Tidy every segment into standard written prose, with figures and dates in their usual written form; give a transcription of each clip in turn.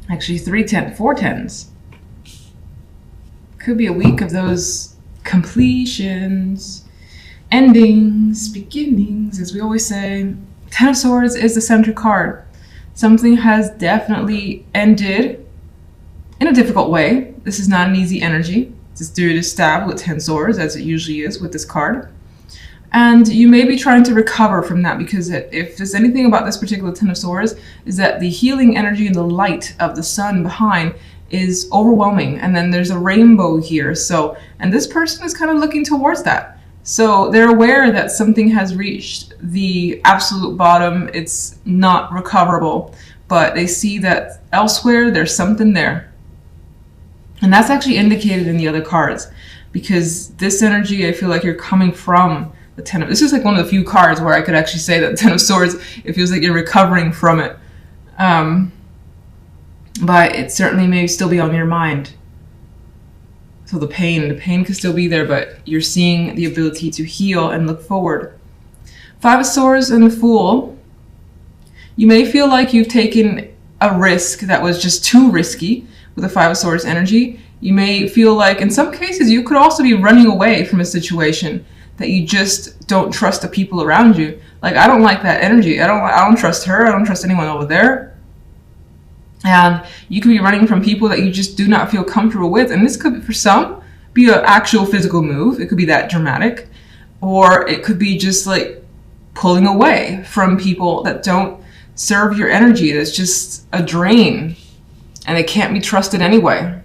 Actually, 4 tens. Could be a week of those completions, endings, beginnings, as we always say. 10 of Swords is the center card. Something has definitely ended in a difficult way. This is not an easy energy. This dude is stabbed with 10 swords, as it usually is with this card. And you may be trying to recover from that, because if there's anything about this particular 10 of swords, is that the healing energy and the light of the sun behind is overwhelming. And then there's a rainbow here. So, and this person is kind of looking towards that. So they're aware that something has reached the absolute bottom. It's not recoverable, but they see that elsewhere there's something there. And that's actually indicated in the other cards, because this energy, I feel like you're coming from the 10 of, this is like one of the few cards where I could actually say that 10 of swords, it feels like you're recovering from it. But it certainly may still be on your mind. So the pain could still be there, but you're seeing the ability to heal and look forward. 5 of Swords and the Fool. You may feel like you've taken a risk that was just too risky with the 5 of Swords energy. You may feel like in some cases you could also be running away from a situation that you just don't trust the people around you. Like, I don't like that energy. I don't trust her. I don't trust anyone over there. And you could be running from people that you just do not feel comfortable with. And this could, for some, be an actual physical move. It could be that dramatic. Or it could be just like pulling away from people that don't serve your energy. That's just a drain. And they can't be trusted anyway.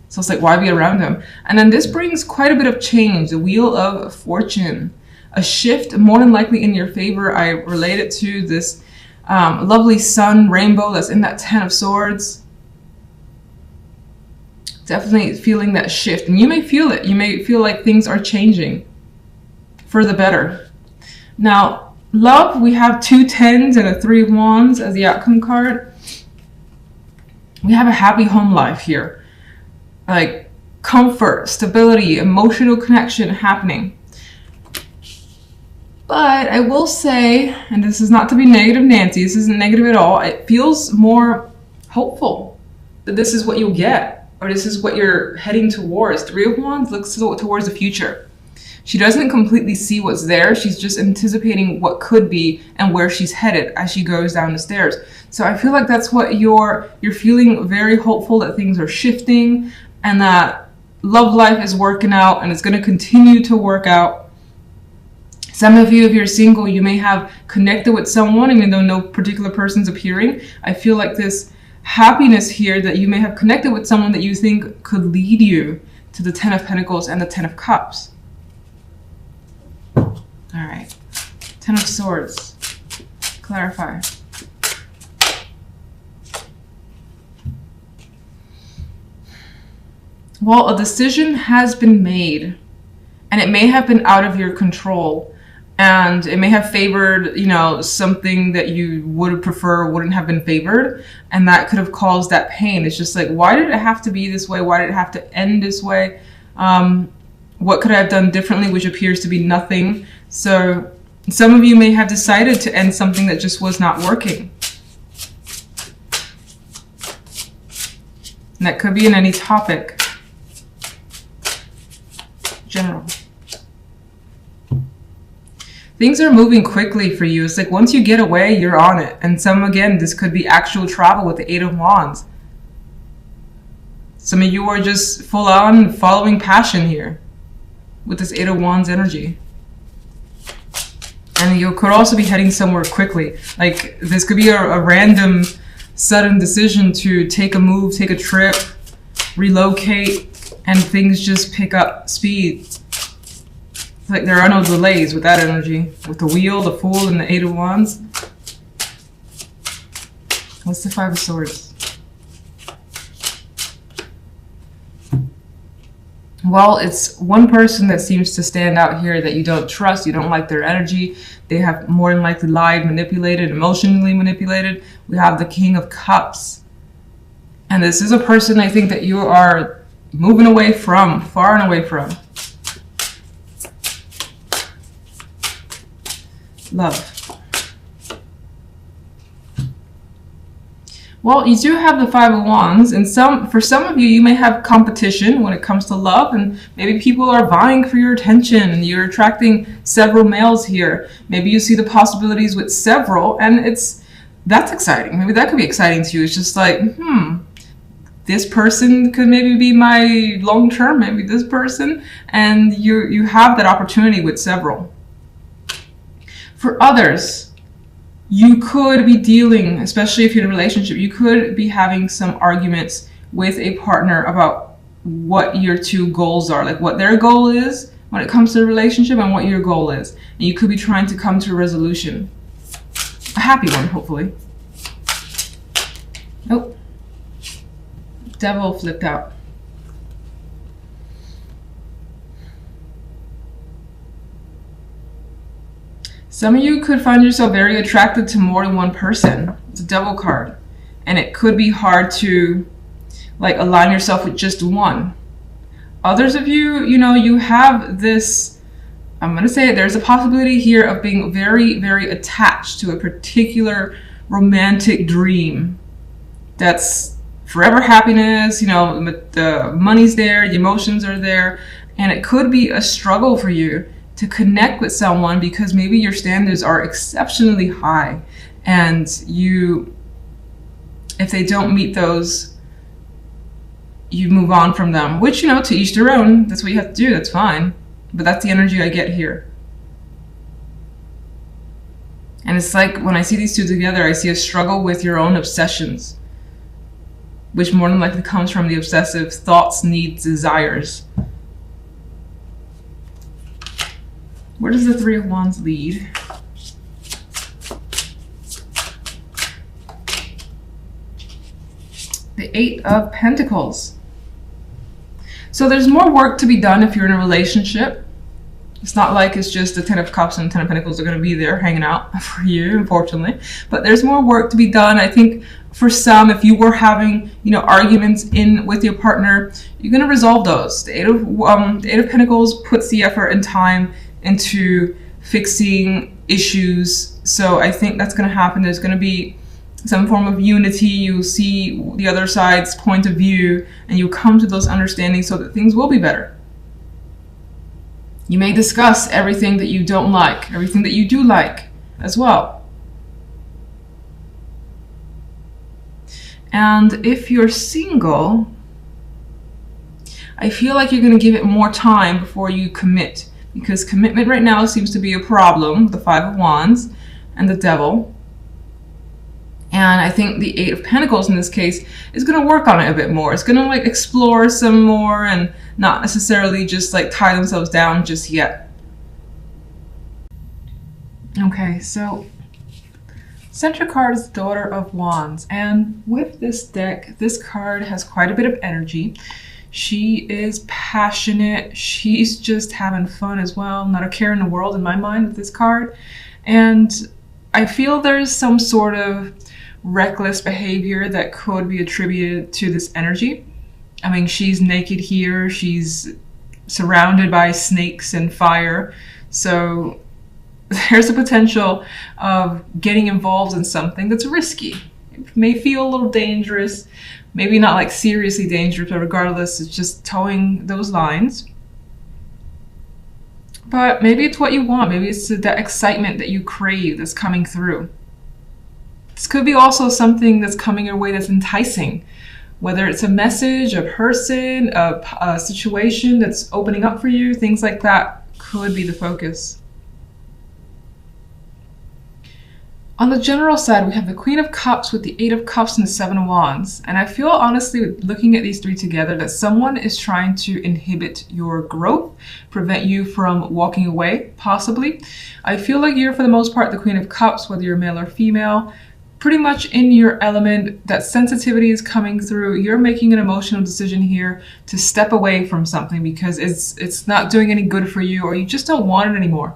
So it's like, why be around them? And then this brings quite a bit of change. The Wheel of Fortune. A shift, more than likely in your favor. I relate it to this lovely sun rainbow that's in that 10 of Swords. Definitely feeling that shift. And you may feel it. You may feel like things are changing for the better. Now, love, we have 2 10s and a 3 of Wands as the outcome card. We have a happy home life here. Like comfort, stability, emotional connection happening. But I will say, and this is not to be negative Nancy, this isn't negative at all, it feels more hopeful that this is what you'll get, or this is what you're heading towards. 3 of Wands looks towards the future. She doesn't completely see what's there, she's just anticipating what could be and where she's headed as she goes down the stairs. So I feel like that's what you're feeling, very hopeful that things are shifting and that love life is working out and it's going to continue to work out. Some of you, if you're single, you may have connected with someone, even though no particular person's appearing. I feel like this happiness here that you may have connected with someone that you think could lead you to the 10 of Pentacles and the 10 of Cups. All right. 10 of Swords. Clarify. Well, a decision has been made, and it may have been out of your control. And it may have favored, something that you would prefer wouldn't have been favored. And that could have caused that pain. It's just like, why did it have to be this way? Why did it have to end this way? What could I have done differently, which appears to be nothing. So some of you may have decided to end something that just was not working. And that could be in any topic. General. Things are moving quickly for you. It's like once you get away, you're on it. And again, this could be actual travel with the 8 of Wands. Some of you are just full on following passion here with this 8 of Wands energy. And you could also be heading somewhere quickly. Like this could be a random, sudden decision to take a move, take a trip, relocate, and things just pick up speed. Like there are no delays with that energy. With the Wheel, the Fool, and the 8 of Wands. What's the 5 of Swords? Well, it's one person that seems to stand out here that you don't trust. You don't like their energy. They have more than likely lied, manipulated, emotionally manipulated. We have the King of Cups. And this is a person I think that you are moving away from, far and away from. Love. Well, you do have the Five of Wands, and for some of you, you may have competition when it comes to love, and maybe people are vying for your attention, and you're attracting several males here. Maybe you see the possibilities with several, and that's exciting. Maybe that could be exciting to you. It's just like, this person could maybe be my long term, maybe this person, and you have that opportunity with several. For others, you could be dealing, especially if you're in a relationship, you could be having some arguments with a partner about what your two goals are, like what their goal is when it comes to the relationship and what your goal is. And you could be trying to come to a resolution. A happy one, hopefully. Oh, Devil flipped out. Some of you could find yourself very attracted to more than one person. It's a Devil card. And it could be hard to align yourself with just one. Others of you, you have this, I'm going to say it, there's a possibility here of being very, very attached to a particular romantic dream. That's forever happiness, the money's there, the emotions are there. And it could be a struggle for you to connect with someone because maybe your standards are exceptionally high, and if they don't meet those, you move on from them, which, to each their own. That's what you have to do. That's fine. But that's the energy I get here. And it's like when I see these two together, I see a struggle with your own obsessions, which more than likely comes from the obsessive thoughts, needs, desires. Where does the Three of Wands lead? The Eight of Pentacles. So there's more work to be done if you're in a relationship. It's not like it's just the Ten of Cups and Ten of Pentacles are going to be there hanging out for you, unfortunately. But there's more work to be done. I think for some, if you were having, arguments with your partner, you're going to resolve those. The Eight of Pentacles puts the effort and time into fixing issues. So I think that's going to happen. There's going to be some form of unity. You see the other side's point of view and you come to those understandings so that things will be better. You may discuss everything that you don't like, everything that you do like as well. And if you're single, I feel like you're going to give it more time before you commit. Because commitment right now seems to be a problem, the Five of Wands and the Devil. And I think the Eight of Pentacles in this case is going to work on it a bit more. It's going to explore some more and not necessarily just tie themselves down just yet. Okay, so center card is the Daughter of Wands. And with this deck, this card has quite a bit of energy. She is passionate. She's just having fun as well. Not a care in the world in my mind with this card. And I feel there's some sort of reckless behavior that could be attributed to this energy. I mean, she's naked here. She's surrounded by snakes and fire. So there's a potential of getting involved in something that's risky. It may feel a little dangerous. Maybe not seriously dangerous, but regardless, it's just towing those lines. But maybe it's what you want. Maybe it's that excitement that you crave that's coming through. This could be also something that's coming your way that's enticing. Whether it's a message, a person, a situation that's opening up for you, things like that could be the focus. On the general side, we have the Queen of Cups with the Eight of Cups and the Seven of Wands. And I feel, honestly, looking at these three together, that someone is trying to inhibit your growth, prevent you from walking away, possibly. I feel like you're, for the most part, the Queen of Cups, whether you're male or female, pretty much in your element. That sensitivity is coming through. You're making an emotional decision here to step away from something because it's not doing any good for you, or you just don't want it anymore.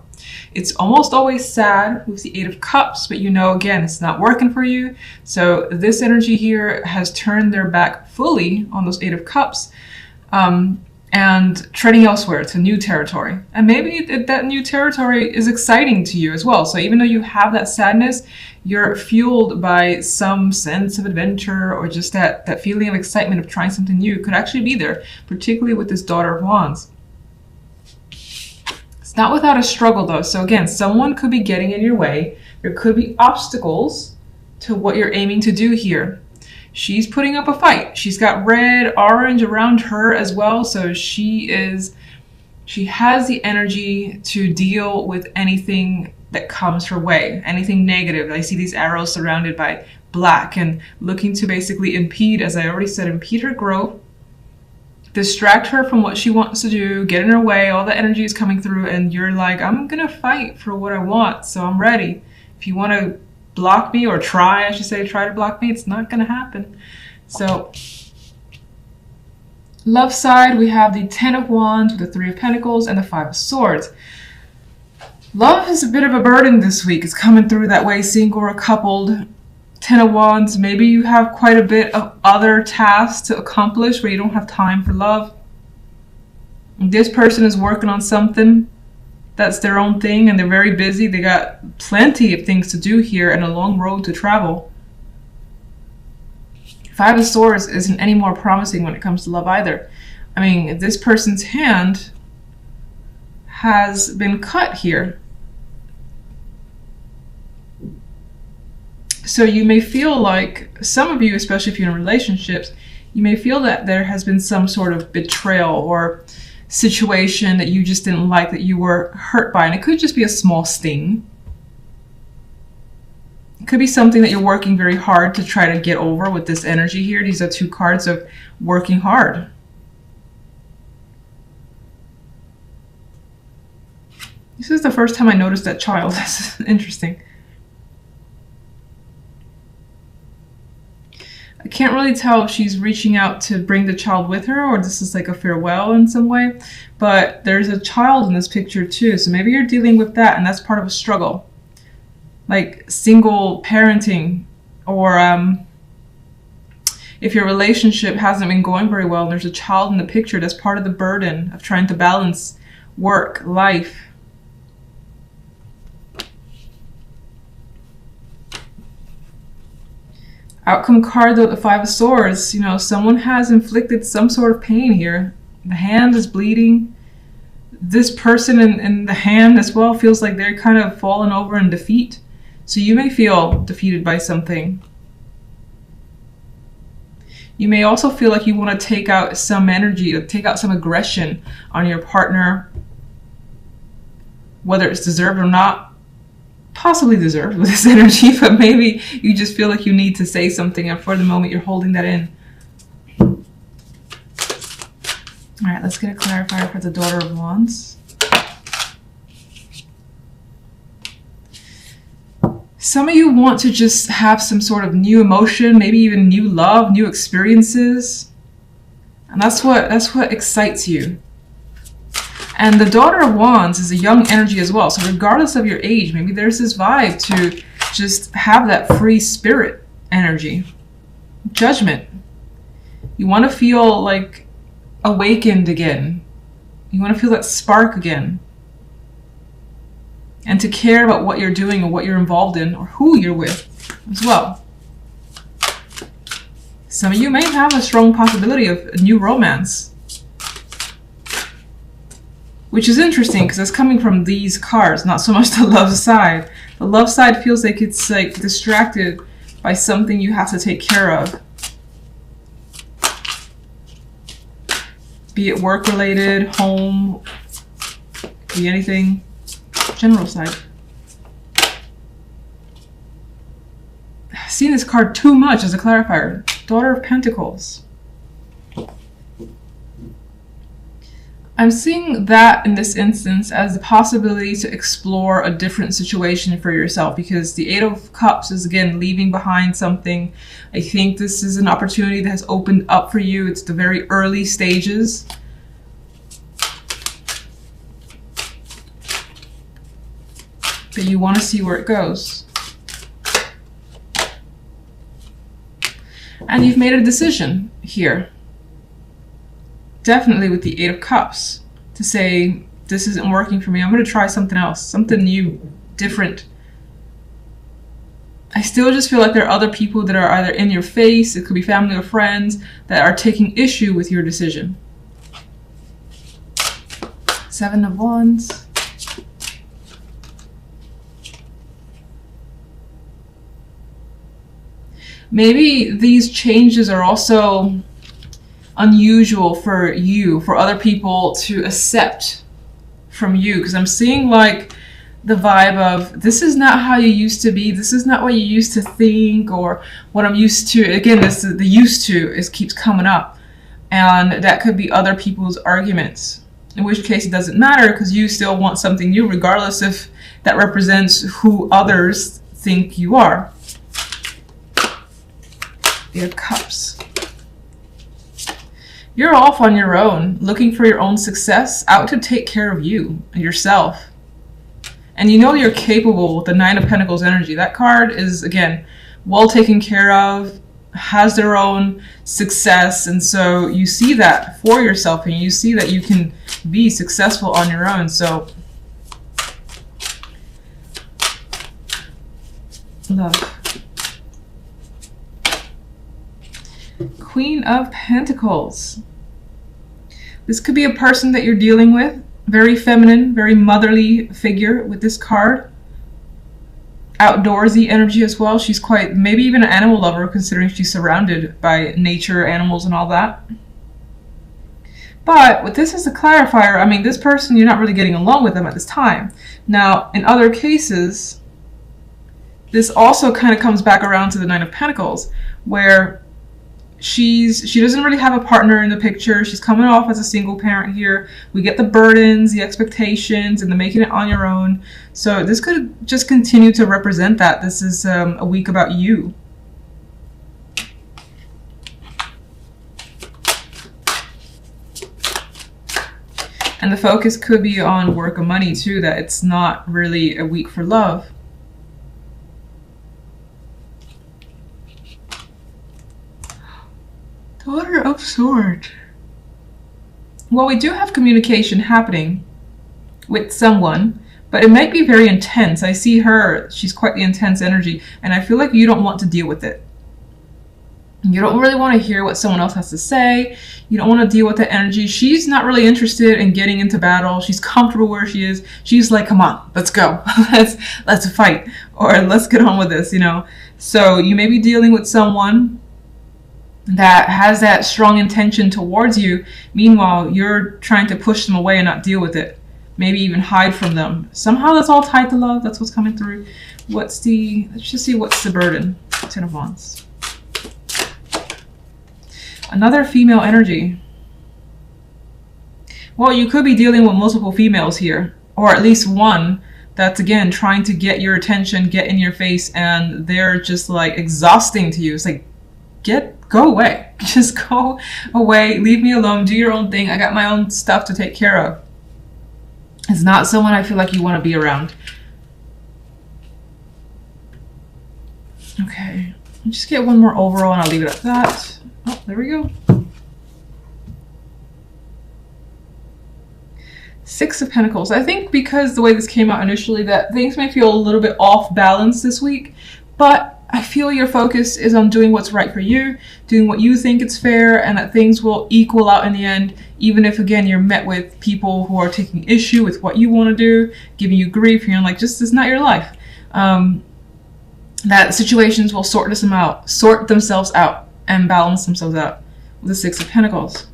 It's almost always sad with the Eight of Cups, but again, it's not working for you. So this energy here has turned their back fully on those Eight of Cups. and treading elsewhere to new territory. And maybe that new territory is exciting to you as well. So even though you have that sadness, you're fueled by some sense of adventure, or just that feeling of excitement of trying something new could actually be there, particularly with this Daughter of Wands. It's not without a struggle though. So again, someone could be getting in your way. There could be obstacles to what you're aiming to do here. She's putting up a fight. She's got red, orange around her as well. So she has the energy to deal with anything that comes her way, anything negative. I see these arrows surrounded by black and looking to basically impede, as I already said, impede her growth, distract her from what she wants to do, get in her way. All the energy is coming through and you're like, I'm gonna fight for what I want, so I'm ready. If you want to block me, or try to block me, it's not gonna happen. So love side, we have the 10 of Wands with the 3 of Pentacles and the 5 of Swords. Love is a bit of a burden this week. It's coming through that way, single or coupled. 10 of Wands, maybe you have quite a bit of other tasks to accomplish where you don't have time for love. This person is working on something that's their own thing and they're very busy. They got plenty of things to do here and a long road to travel. 5 of Swords isn't any more promising when it comes to love either. I mean, this person's hand has been cut here. So you may feel like, some of you, especially if you're in relationships, you may feel that there has been some sort of betrayal or situation that you just didn't like, that you were hurt by. And it could just be a small sting. It could be something that you're working very hard to try to get over with this energy here. These are 2 cards of working hard. This is the first time I noticed that child. That's interesting. I can't really tell if she's reaching out to bring the child with her, or this is like a farewell in some way, but there's a child in this picture too. So maybe you're dealing with that and that's part of a struggle, like single parenting, or if your relationship hasn't been going very well and there's a child in the picture, that's part of the burden of trying to balance work, life. Outcome card though, the 5 of Swords, you know, someone has inflicted some sort of pain here. The hand is bleeding. This person in the hand as well feels like they're kind of fallen over in defeat. So you may feel defeated by something. You may also feel like you want to take out some energy, or take out some aggression on your partner, whether it's deserved or not. Possibly deserved with this energy, but maybe you just feel like you need to say something and for the moment you're holding that in. All right, let's get a clarifier for the Daughter of Wands. Some of you want to just have some sort of new emotion, maybe even new love, new experiences. And that's what excites you. And the Daughter of Wands is a young energy as well. So regardless of your age, maybe there's this vibe to just have that free spirit energy. Judgment. You want to feel like awakened again. You want to feel that spark again. And to care about what you're doing or what you're involved in or who you're with as well. Some of you may have a strong possibility of a new romance. Which is interesting because it's coming from these cards, not so much the love side. The love side feels like it's like distracted by something you have to take care of. Be it work related, home, be anything. General side. I've seen this card too much as a clarifier. Daughter of Pentacles. I'm seeing that in this instance as the possibility to explore a different situation for yourself, because the 8 of Cups is again leaving behind something. I think this is an opportunity that has opened up for you. It's the very early stages. But you want to see where it goes. And you've made a decision here. definitely with the Eight of Cups to say, this isn't working for me. I'm going to try something else, something new, different. I still just feel like there are other people that are either in your face, it could be family or friends, that are taking issue with your decision. Seven of Wands. Maybe these changes are also unusual for you, for other people to accept from you, because I'm seeing like the vibe of, this is not how you used to be, this is not what you used to think, or what I'm used to. Again, this the used to is keeps coming up, and that could be other people's arguments, in which case it doesn't matter, because you still want something new, regardless if that represents who others think you are. Eight of Cups. You're off on your own, looking for your own success, out to take care of you and yourself. And you know you're capable with the Nine of Pentacles energy. That card is, again, well taken care of, has their own success. And so you see that for yourself, and you see that you can be successful on your own. So, love. Queen of Pentacles. This could be a person that you're dealing with. Very feminine, very motherly figure with this card. Outdoorsy energy as well. She's quite, maybe even an animal lover, considering she's surrounded by nature, animals, and all that. But with this as a clarifier, I mean, this person, you're not really getting along with them at this time. Now, in other cases, this also kind of comes back around to the Nine of Pentacles, where she doesn't really have a partner in the picture. She's coming off as a single parent here. We get the burdens, the expectations, and the making it on your own. So this could just continue to represent that. This is a week about you. And the focus could be on work and money too, that it's not really a week for love. Daughter of Swords. Well, we do have communication happening with someone, but it might be very intense. I see her, she's quite the intense energy, and I feel like you don't want to deal with it. You don't really want to hear what someone else has to say. You don't want to deal with the energy. She's not really interested in getting into battle. She's comfortable where she is. She's like, come on, let's go. let's fight, or let's get on with this, you know. So you may be dealing with someone that has that strong intention towards you. Meanwhile, you're trying to push them away and not deal with it. Maybe even hide from them. Somehow that's all tied to love. That's what's coming through. Let's just see what's the burden. Ten of Wands. Another female energy. Well, you could be dealing with multiple females here, or at least one that's, again, trying to get your attention, get in your face, and they're just like exhausting to you. It's like, go away. Just go away. Leave me alone. Do your own thing. I got my own stuff to take care of. It's not someone I feel like you want to be around. Okay. I'll just get one more overall and I'll leave it at that. Oh, there we go. Six of Pentacles. I think because the way this came out initially, that things may feel a little bit off balance this week, but I feel your focus is on doing what's right for you, doing what you think is fair, and that things will equal out in the end, even if, again, you're met with people who are taking issue with what you want to do, giving you grief, and you're like, just, it's not your life. That situations will sort themselves out and balance themselves out with the Six of Pentacles.